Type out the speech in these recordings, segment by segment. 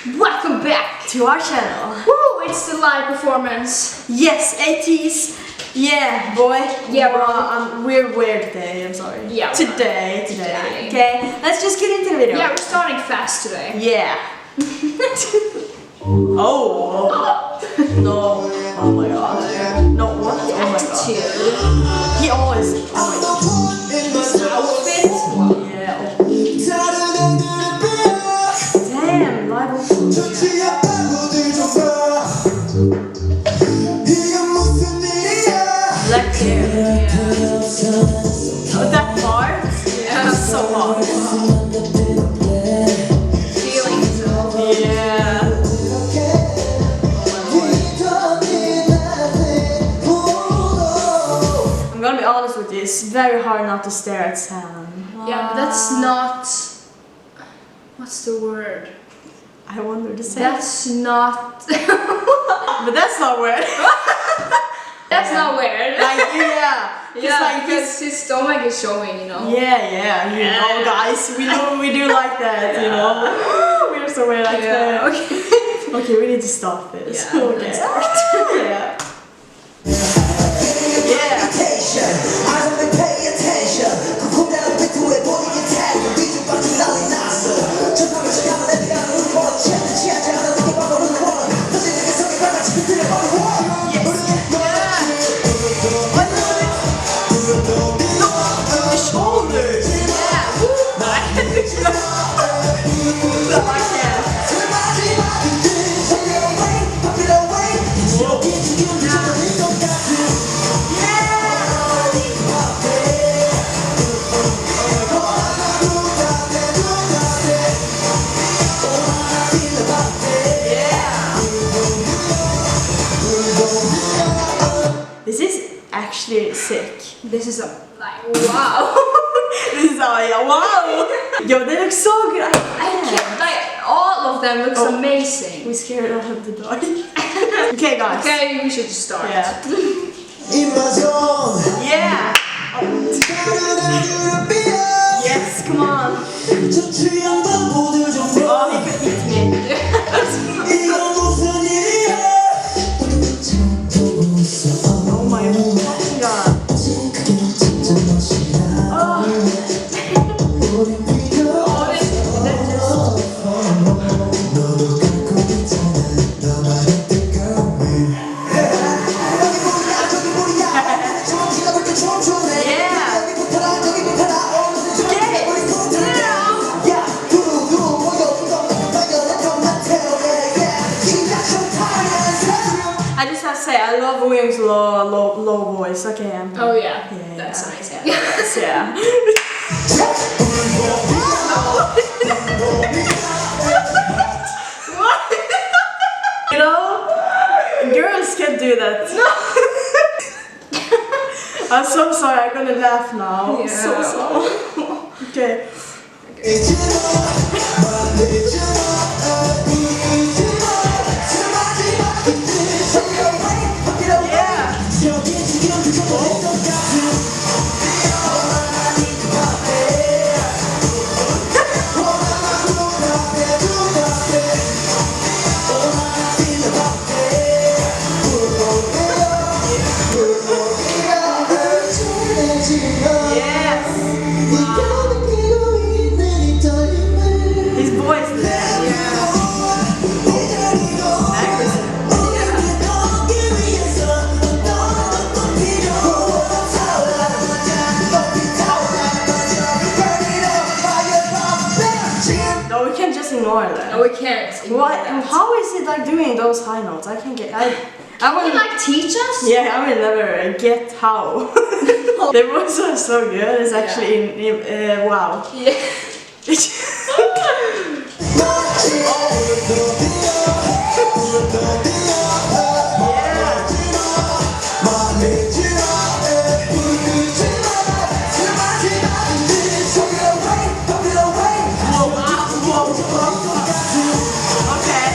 Welcome back to our channel. Woo, it's the live performance. Yes, Ateez. Yeah, boy. Yeah, bro. We're weird today, I'm sorry. Yeah, Today. Okay, let's just get into the video. Yeah, we're starting fast today. Yeah. Oh. No. Oh my god. No, what? Oh my god. Attitude. He always. This outfit. Yeah. Damn, live Black hair. Oh, that part? Yeah, So hot. Feeling so. Yeah. I'm gonna be honest with you, it's very hard not to stare at Sam. Yeah, but that's not. What's the word? I wonder to say. That's not. But that's not weird. That's not weird. Like, yeah. Because his stomach is showing, you know. Yeah. You know, guys, we do like that, you know. We're so weird like that. Okay. Okay, we need to stop this. Yeah, Okay. let's Yeah. Yeah. This is actually sick. This is like wow. This is wow. Yo, they look so good. I can't, like all of them looks amazing. We're scared of the dog. Okay, guys. Okay, we should start. Yeah. Yeah. Yes, come on. Oh, he could hit me. Oh my fucking god. I just have to say, I love William's low voice. Okay, Oh yeah, yeah, that's nice. Yes, yeah. You know, girls can't do that. No. I'm so sorry. I'm gonna laugh now. Yeah. So sorry. Okay. His voice is there. No, we can't just ignore that. No, we can't. What? How is it like doing those high notes? I can't get. I Can will you like teach us? Yeah, I will never get how. The voice was so good. It's actually wow. Yeah. Okay.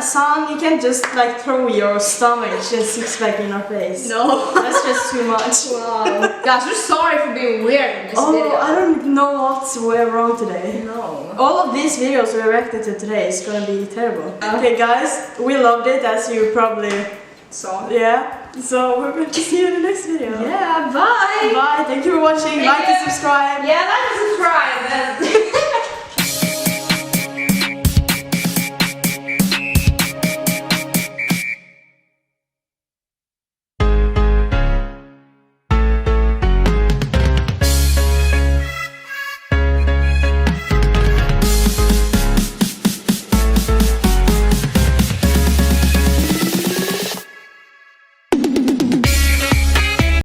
Son, you can't just like throw your stomach and six pack in our face. No. That's just too much. Wow. Guys, we're sorry for being weird in this video. I don't know what's wrong today. No. All of these videos we reacted to today is gonna be terrible. Okay guys, we loved it as you probably So. yeah. So we're going to see you in the next video. Yeah, bye. Bye. Thank you for watching. Like and subscribe. Yeah, like and subscribe.